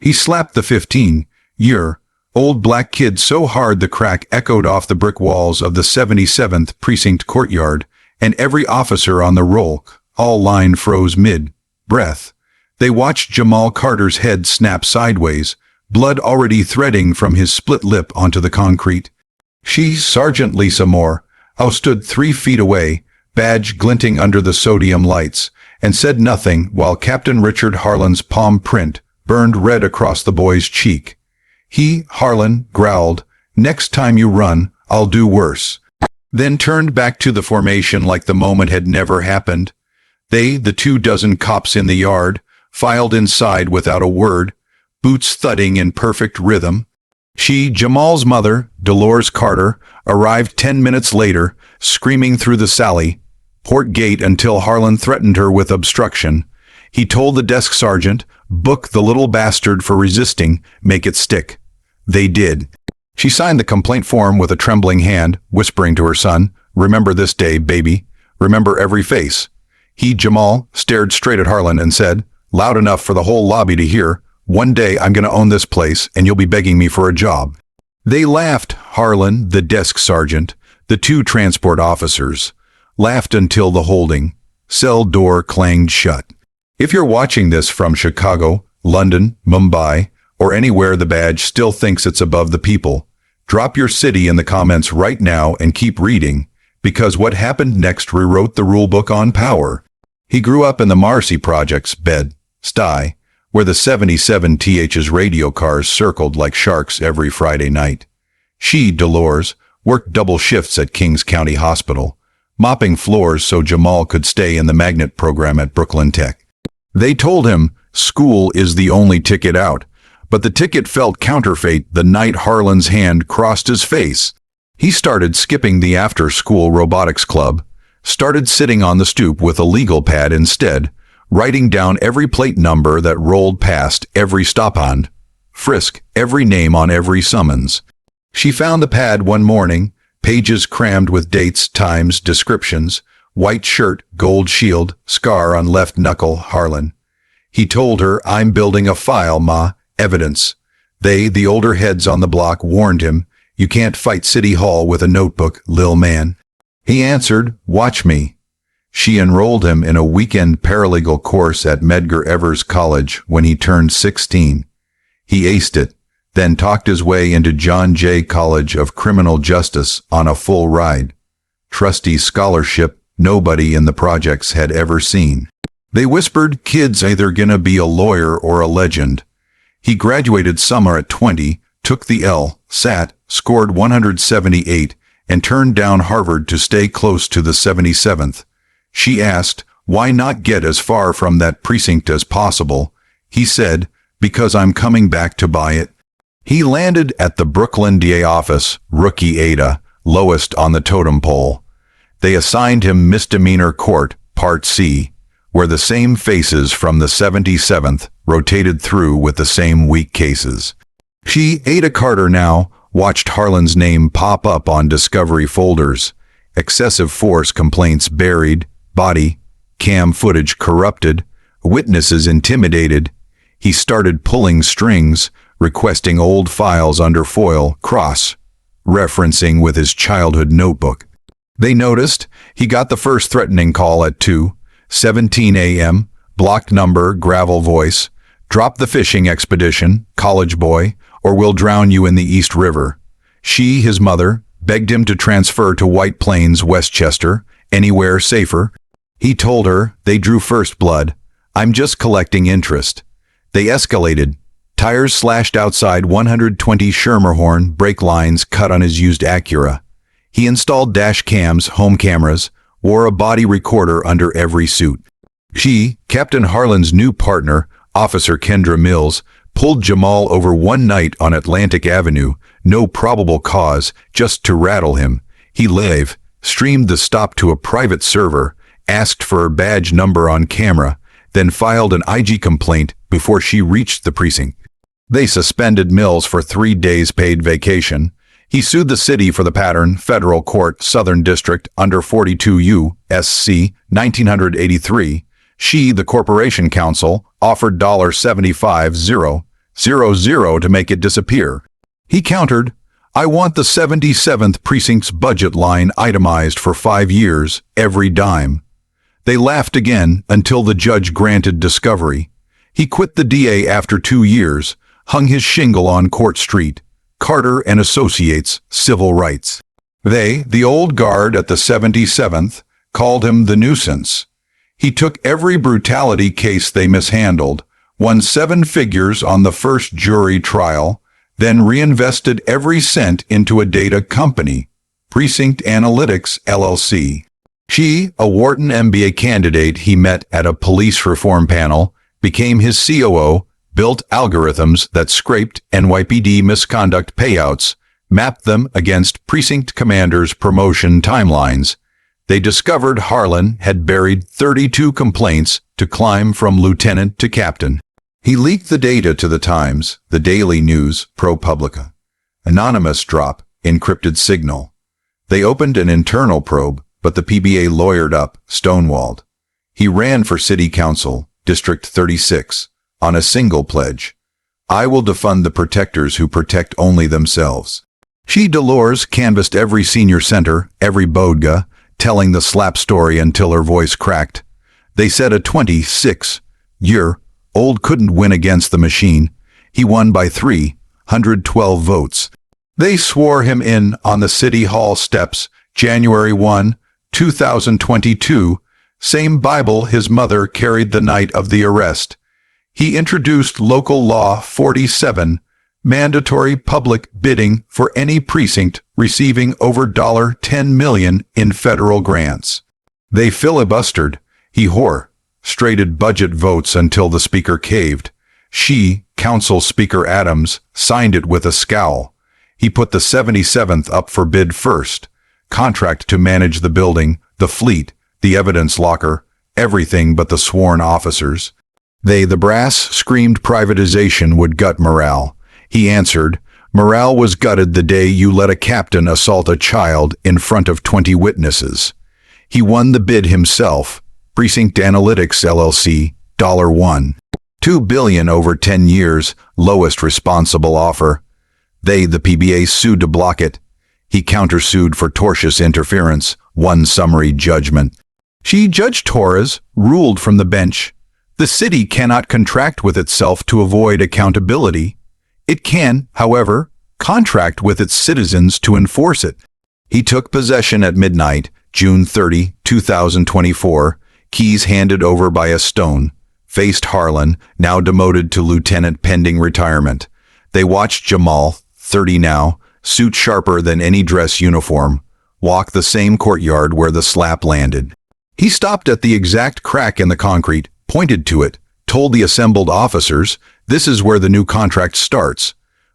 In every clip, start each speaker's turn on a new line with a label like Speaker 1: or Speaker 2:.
Speaker 1: He slapped the 15-year-old black kid so hard the crack echoed off the brick walls of the 77th Precinct courtyard, and every officer on the roll call line froze mid-breath. They watched Jamal Carter's head snap sideways, blood already threading from his split lip onto the concrete. She, Sergeant Lisa Moore, stood 3 feet away, badge glinting under the sodium lights, and said nothing while Captain Richard Harlan's palm print burned red across the boy's cheek. He, Harlan, growled, "Next time you run, I'll do worse," then turned back to the formation like the moment had never happened. They, the 24 cops in the yard, filed inside without a word, boots thudding in perfect rhythm. She, Jamal's mother, Dolores Carter, arrived 10 minutes later, screaming through the Sally Port gate until Harlan threatened her with obstruction. He told the desk sergeant, "Book the little bastard for resisting, make it stick." They did. She signed the complaint form with a trembling hand, whispering to her son, "Remember this day, baby. Remember every face." He, Jamal, stared straight at Harlan and said, loud enough for the whole lobby to hear, "One day I'm going to own this place and you'll be begging me for a job." They laughed. Harlan, the desk sergeant, the 2 transport officers, laughed until the holding cell door clanged shut. If you're watching this from Chicago, London, Mumbai, or anywhere the badge still thinks it's above the people, drop your city in the comments right now and keep reading, because what happened next rewrote the rulebook on power. He grew up in the Marcy Projects, Bed-Stuy, where the 77th's radio cars circled like sharks every Friday night. She, Dolores, worked double shifts at Kings County Hospital, mopping floors so Jamal could stay in the magnet program at Brooklyn Tech. They told him school is the only ticket out, but the ticket felt counterfeit the night Harlan's hand crossed his face. He started skipping the after-school robotics club, started sitting on the stoop with a legal pad instead, writing down every plate number that rolled past every stop-on, frisk, every name on every summons. She found the pad one morning, pages crammed with dates, times, descriptions, white shirt, gold shield, scar on left knuckle, Harlan. He told her, "I'm building a file, Ma, evidence." They, the older heads on the block, warned him, "You can't fight City Hall with a notebook, lil man." He answered, "Watch me." She enrolled him in a weekend paralegal course at Medgar Evers College when he turned 16. He aced it, then talked his way into John Jay College of Criminal Justice on a full ride. Trustee scholarship nobody in the projects had ever seen. They whispered, "Kid's either gonna be a lawyer or a legend." He graduated summer at 20, took the LSAT, scored 178, and turned down Harvard to stay close to the 77th. She asked, "Why not get as far from that precinct as possible?" He said, "Because I'm coming back to buy it." He landed at the Brooklyn DA office, rookie Ada, lowest on the totem pole. They assigned him misdemeanor court, Part C, where the same faces from the 77th rotated through with the same weak cases. She, Ada Carter now, watched Harlan's name pop up on discovery folders. Excessive force complaints buried, body cam footage corrupted, witnesses intimidated. He started pulling strings, requesting old files under FOIL, cross-referencing with his childhood notebook. They noticed he got the first threatening call at 2:17 a.m., blocked number, gravel voice, "Drop the fishing expedition, college boy, or we'll drown you in the East River." She, his mother, begged him to transfer to White Plains, Westchester, anywhere safer. He told her they drew first blood. "I'm just collecting interest." They escalated. Tires slashed outside 120 Schermerhorn, brake lines cut on his used Acura. He installed dash cams, home cameras, wore a body recorder under every suit. She, Captain Harlan's new partner, Officer Kendra Mills, pulled Jamal over one night on Atlantic Avenue, no probable cause, just to rattle him. He live streamed the stop to a private server, asked for her badge number on camera, then filed an IG complaint before she reached the precinct. They suspended Mills for 3 days paid vacation. He sued the city for the pattern, federal court, Southern District, under 42 U.S.C. 1983. She, the Corporation Counsel, offered $75,000 0 to make it disappear. He countered, "I want the 77th Precinct's budget line itemized for 5 years, every dime." They laughed again until the judge granted discovery. He quit the DA after 2 years, hung his shingle on Court Street. Carter and Associates, Civil Rights. They, the old guard at the 77th, called him the nuisance. He took every brutality case they mishandled, won 7 figures on the first jury trial, then reinvested every cent into a data company, Precinct Analytics, LLC. She, a Wharton MBA candidate he met at a police reform panel, became his COO, built algorithms that scraped NYPD misconduct payouts, mapped them against precinct commanders' promotion timelines. They discovered Harlan had buried 32 complaints to climb from lieutenant to captain. He leaked the data to the Times, the Daily News, ProPublica. Anonymous drop, encrypted signal. They opened an internal probe, but the PBA lawyered up, stonewalled. He ran for city council, District 36, on a single pledge. "I will defund the protectors who protect only themselves." She Dolores canvassed every senior center, every bodega, telling the slap story until her voice cracked. They said a 26-year-old couldn't win against the machine. He won by 312 votes. They swore him in on the City Hall steps, January 1, 2022, same Bible his mother carried the night of the arrest. He introduced Local Law 47, mandatory public bidding for any precinct receiving over $10 million in federal grants. They filibustered. He straighted budget votes until the speaker caved. She, Council Speaker Adams, signed it with a scowl. He put the 77th up for bid first. Contract to manage the building, the fleet, the evidence locker, everything but the sworn officers. They, the brass, screamed privatization would gut morale. He answered, "Morale was gutted the day you let a captain assault a child in front of 20 witnesses." He won the bid himself. Precinct Analytics, LLC, $1. $2 billion over 10 years, lowest responsible offer. They, the PBA, sued to block it. He countersued for tortious interference, won summary judgment. She, Judge Torres, ruled from the bench. The city cannot contract with itself to avoid accountability. It can, however, contract with its citizens to enforce it. He took possession at midnight, June 30, 2024, keys handed over by a stone, faced Harlan, now demoted to lieutenant pending retirement. They watched Jamal, 30 now, suit sharper than any dress uniform, walk the same courtyard where the slap landed. He stopped at the exact crack in the concrete, pointed to it, told the assembled officers, "This is where the new contract starts.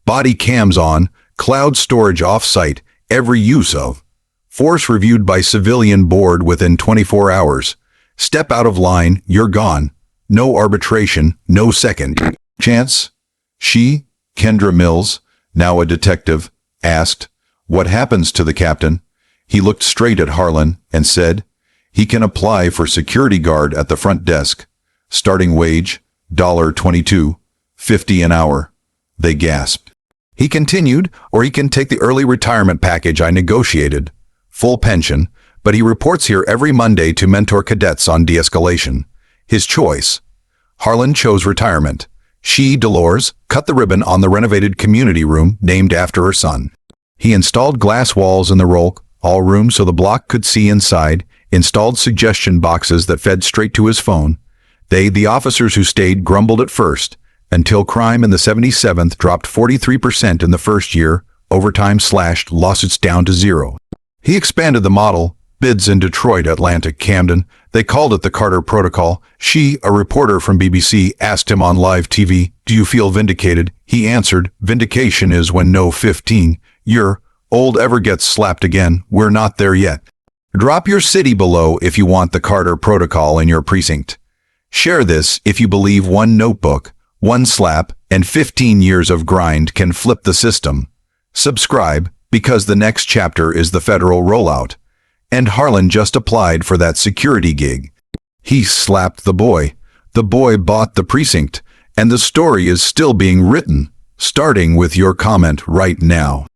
Speaker 1: Body cams on, cloud storage off-site, every use of. Force reviewed by civilian board within 24 hours. Step out of line, you're gone. No arbitration, no second chance." She, Kendra Mills, now a detective, asked, "What happens to the captain?" He looked straight at Harlan and said, "He can apply for security guard at the front desk. Starting wage, $22.50 an hour." They gasped. He continued, "Or he can take the early retirement package I negotiated. Full pension, but he reports here every Monday to mentor cadets on de-escalation. His choice." Harlan chose retirement. She, Dolores, cut the ribbon on the renovated community room named after her son. He installed glass walls in the all room so the block could see inside, installed suggestion boxes that fed straight to his phone. They, the officers who stayed, grumbled at first, until crime in the 77th dropped 43% in the first year, overtime slashed, lawsuits down to 0. He expanded the model, bids in Detroit, Atlanta, Camden. They called it the Carter Protocol. She, a reporter from BBC, asked him on live TV, "Do you feel vindicated?" He answered, "Vindication is when no 15-year-old ever gets slapped again. We're not there yet." Drop your city below if you want the Carter Protocol in your precinct. Share this if you believe one notebook, one slap, and 15 years of grind can flip the system. Subscribe, because the next chapter is the federal rollout. And Harlan just applied for that security gig. He slapped the boy. The boy bought the precinct, And the story is still being written, starting with your comment right now.